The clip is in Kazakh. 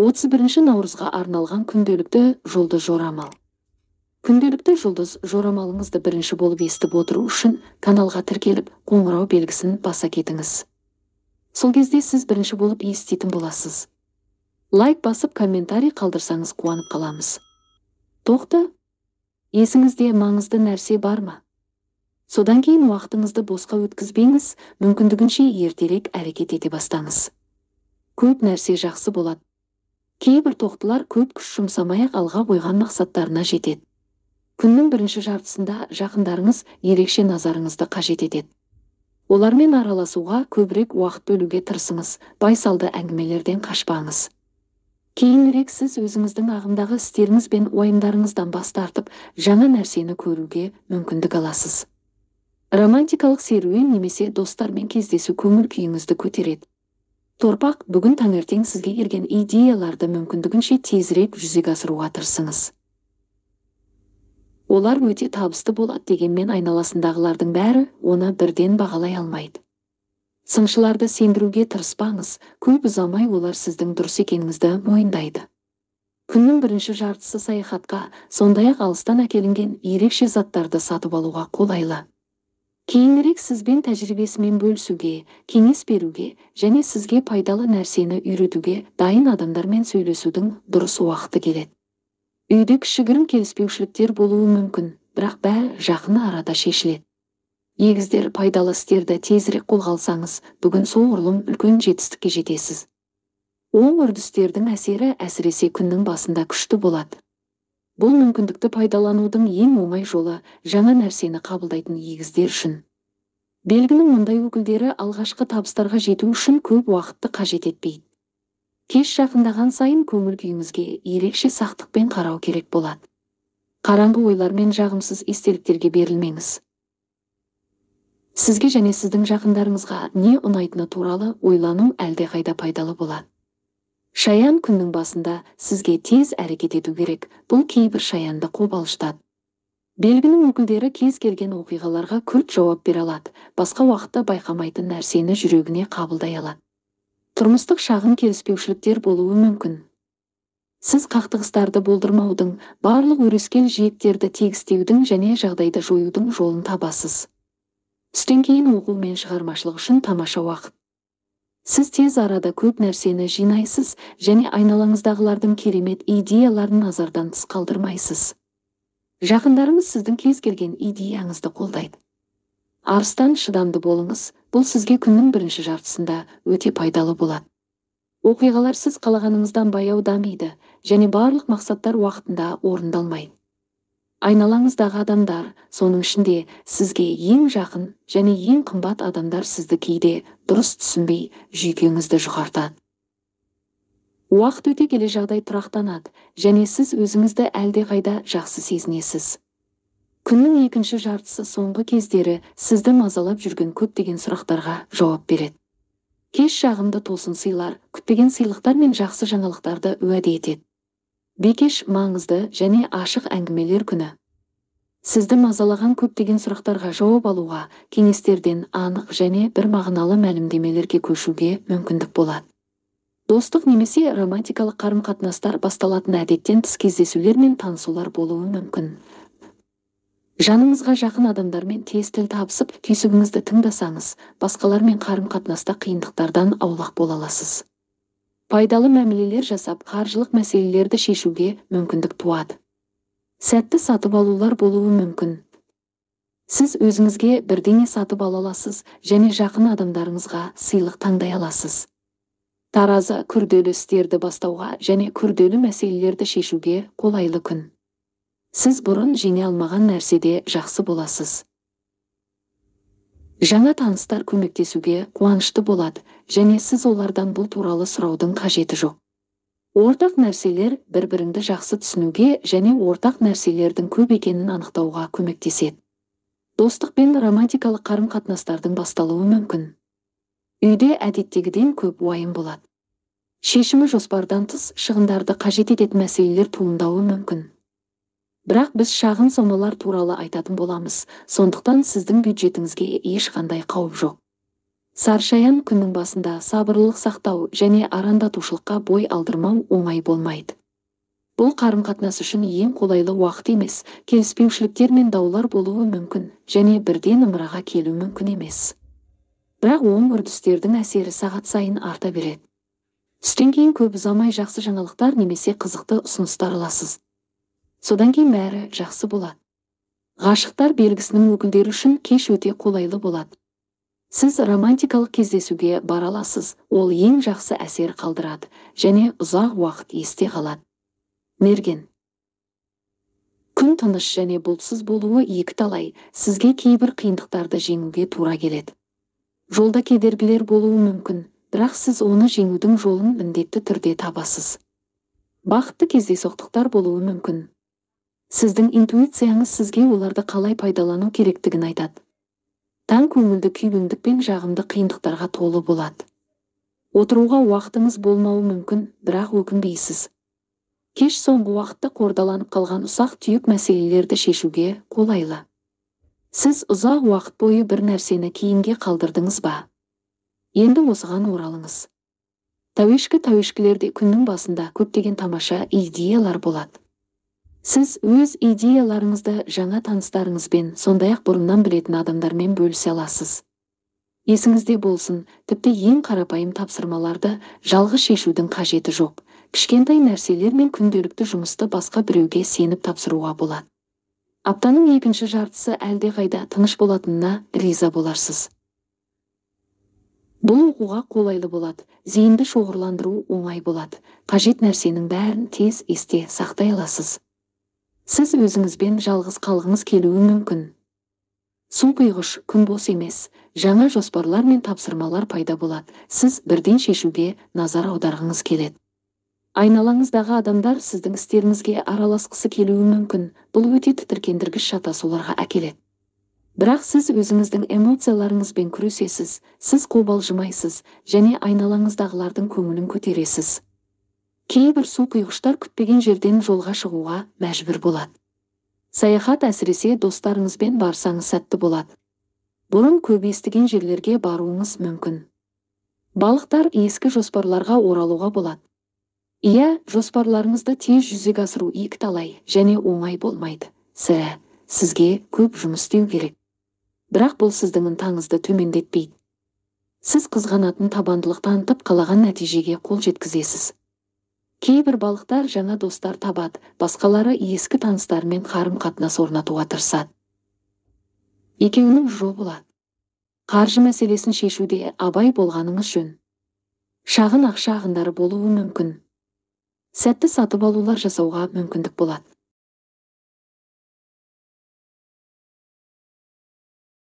31 наурызға арналған күнделікті жұлдыз жорамал. Күнделікті жұлдыз жорамалыңызды бірінші болып естіп отыру үшін каналға тіркеліп, қоңырау белгісін баса кетіңіз. Сол кезде сіз бірінші болып еститін боласыз. Лайк басып, комментарий қалдырсаңыз қуанып қаламыз. Тоқта, есіңізде маңызды нәрсе бар ма? Содан кейін уақытыңызды босқа өткізбеңіз, мүмкіндігінше ертелік әрекет ете бастаңыз. Көп нәрсе жақсы болады. Кейбір тоқтылар көп күш жұмсамай-ақ алға қойған мақсаттарына жетеді. Күннің бірінші жартысында жақындарыңыз ерекше назарыңызды қажет етеді. Олармен араласуға көбірек уақыт бөлуге тырысыңыз, байсалды әңгімелерден қашпаңыз. Кейінірек сіз өзіңіздің ағымдағы істеріңіз бен уайымдарыңыздан бас тартып, жаңа нәрсені көруге мүмкіндік аласыз. Романтикалық серуен немесе достармен кездесу көңіл күйіңізді көтереді. Торпақ, бүгін таңертең сізге келген идеяларды мүмкіндігінше тезірек жүзеге асыруға тырысыңыз. Олар өте табысты болады дегенмен айналасындағылардың бәрі оны бірден бағалай алмайды. Сыншыларды сендіруге тырыспаңыз, көп ұзамай олар сіздің дұрыс екеніңізді мойындайды. Күннің бірінші жартысы саяхатқа, сондай-ақ алыстан әкелінген ерекше заттарды сатып алуға қолайлы. Кейінірек сізбен тәжірибесімен бөлісуге, кеңес беруге және сізге пайдалы нәрсені үйретуге дайын адамдармен сөйлесудің дұрыс уақыты келеді. Үйде кішігірім келіспеушіліктер болуы мүмкін, бірақ бәрі жақын арада шешіледі. Егіздер, пайдалы істерді тезірек қолға алсаңыз, бүгін соғұрлым үлкен жетістікке жетесіз. Оң үрдістердің әсері әсіресе күннің басында күшті болады. Бұл мүмкіндікті пайдаланудың ең оңай жолы жаңа нәрсені қабылдайтын егіздер үшін. Белгінің мұндай өкілдері алғашқы табыстарға жету үшін көп уақытты қажет етпейді. Кеш жақындаған сайын көңіл күйіңізге ерекше сақтықпен қарау керек болады. Қараңғы ойлар мен жағымсыз естеліктерге берілмеңіз. Сізге және сіздің жақындарыңызға не ұнайтыны туралы ойлану әлдеқайда пайдалы болады. Шаян, күннің басында сізге тез әрекет ету керек, бұл кейбір шаянды қобалжытады. Белгінің өкілдері кез келген оқиғаларға күрт жауап бере алады, басқа уақытта байқамайтын нәрсені жүрегіне қабылдай алады. Тұрмыстық шағын келіспеушіліктер болуы мүмкін. Сіз қақтығыстарды болдырмаудың, барлық өрескел жиектерді тегістеудің және жағдайды жоюдың жолын табасыз. Түстен кейін оқу мен шығармашылық үшін тамаша уақыт. Сіз тез арада көп нәрсені жинайсыз және айналаңыздағылардың керемет идеяларын назардан тыс қалдырмайсыз. Жақындарыңыз сіздің кез келген идеяңызды қолдайды. Арыстан, шыдамды болыңыз, бұл сізге күннің бірінші жартысында өте пайдалы болады. Оқиғалар сіз қалағаныңыздан баяу дамиды және барлық мақсаттар уақытында орындалмайды. Айналаңыздағы адамдар, соның ішінде сізге ең жақын және ең қымбат адамдар сізді кейде дұрыс түсінбей, жүйкеңізді жұқартады. Уақыт өте келе жағдай тұрақтанады және сіз өзіңізді әлдеқайда жақсы сезінесіз. Күннің екінші жартысы соңғы кездері сізді мазалап жүрген көптеген сұрақтарға жауап береді. Кеш жағымды тосын сыйлар, күтпеген сыйлықтар мен жақсы жаңалықтарды уәде етеді. Бекеш, маңызды және ашық әңгімелер күні. Сізді мазалаған көптеген сұрақтарға жауап алуға, кеңестерден анық және бір мағыналы мәлімдемелерге көшуге мүмкіндік болады. Достық немесе романтикалық қарым-қатынастар басталатын әдеттен тыс кездесулер мен танысулар болуы мүмкін. Жаныңызға жақын адамдармен тез тіл табысып, түйсігіңізді тыңдасаңыз, басқалармен қарым-қатынаста қиындықтардан аулақ бола аласыз. Пайдалы мәмілелер жасап, қаржылық мәселелерді шешуге мүмкіндік туады. Сәтті сатып алулар болуы мүмкін. Сіз өзіңізге бірдеңе сатып ала аласыз және жақын адамдарыңызға сыйлық таңдай аласыз. Таразы, күрделі істерді бастауға және күрделі мәселелерді шешуге қолайлы күн. Сіз бұрын жеңе алмаған нәрседе жақсы боласыз. Жаңа таныстар көмектесуге қуанышты болады және сіз олардан бұл туралы сұраудың қажеті жоқ. Ортақ нәрселер бір-біріңді жақсы түсінуге және ортақ нәрселердің көп екенін анықтауға көмектеседі. Достық пен романтикалық қарым-қатынастардың басталуы мүмкін. Үйде әдеттегіден көп уайым болады. Шешімі жоспардан тыс шығындарды қажет ететін мәселелер туындауы мүмкін. Бірақ біз шағын сомалар туралы айтатын боламыз, сондықтан сіздің бюджетіңізге ешқандай қауіп жоқ. Саршаян күннің басында сабырлылық сақтау және арандатушылыққа бой алдырмау оңай болмайды. Бұл қарым-қатынас үшін ең қолайлы уақыт емес, келіспеушіліктер мен даулар болуы мүмкін, және бірден ымыраға келу мүмкін емес. Бірақ оң үрдістердің әсері сағат сайын арта береді. Түстен кейін көп ұзамай жақсы жаңалықтар немесе қызықты ұсыныстар аласыз. Содан кейін бәрі жақсы болады. Ғашықтар белгісінің өкілдері үшін кеш өте қолайлы болады. Сіз романтикалық кездесуге бара аласыз, ол ең жақсы әсер қалдырады және ұзақ уақыт есте қалады. Мерген. Күн тыныш және бұлтсыз болуы екіталай, сізге кейбір қиындықтарды жеңуге тура келеді. Жолда кедергілер болуы мүмкін, бірақ сіз оны жеңудің жолын міндетті түрде табасыз. Бақытты кездейсоқтықтар болуы мүмкін. Сіздің интуицияңыз сізге оларды қалай пайдалану керектігін айтады. Таң көңілді күйбеңдік пен жағымды қиындықтарға толы болады. Отыруға уақытыңыз болмауы мүмкін, бірақ өкінбейсіз. Кеш соңғы уақытта қордаланып қалған ұсақ түйек мәселелерді шешуге қолайлы. Сіз ұзақ уақыт бойы бір нәрсені кейінге қалдырдыңыз ба? Енді осыған оралыңыз. Тәуешкілерде күннің басында көптеген тамаша идеялар болады. Сіз өз идеяларыңызды жаңа таныстарыңызбен, сондай-ақ бұрыннан білетін адамдармен бөлісе аласыз. Есіңізде болсын, тіпті ең қарапайым тапсырмаларды жалғыз шешудің қажеті жоқ. Кішкентай нәрселер мен күнделікті жұмысты басқа біреуге сеніп тапсыруға болады. Аптаның екінші жартысы әлдеқайда тыныш болатынына риза боларсыз. Бұл оқуға қолайлы болады, зейінді шоғырландыру оңай болады. Қажет нәрсенің бәрін тез есте сақтай аласыз. Сіз өзіңізбен жалғыз қалғыңыз келуі мүмкін. Су құйғыш күн бос емес, жаңа жоспарлар мен тапсырмалар пайда болады. Сіз бірден шешуге назар аударғыңыз келеді. Айналаңыздағы адамдар сіздің істеріңізге араласқысы келуі мүмкін. Бұл өте тітіркендіргіш шатасуларға әкеледі. Бірақ сіз өзіңіздің эмоцияларыңызбен күресесіз, сіз қобалжымайсыз және айналаңыздағылардың көңілін көтересіз. Кейбір су құйғыштар күтпеген жерден жолға шығуға мәжбүр болады. Саяхат әсіресе достарыңызбен барсаңыз сәтті болады. Бұрын көп естіген жерлерге баруыңыз мүмкін. Балықтар, ескі жоспарларға оралуға болады. Иә, жоспарларыңызды тез жүзеге асыру екіталай және оңай болмайды. Сізге көп жұмыс істеу керек. Бірақ бұл сіздің ынтаңызды төмендетпейді. Сіз қызғанатын табандылық танытып қалаған нәтижеге қол жеткізесіз. Кейбір балықтар жаңа достар табады, басқалары ескі таныстармен қарым-қатынас орнатуға тырысады. Екеуінің жолы болады. Қаржы мәселесін шешуде абай болғаныңыз жөн. Шағын ақша ағындары болуы мүмкін. Сәтті сатып алулар жасауға мүмкіндік болады.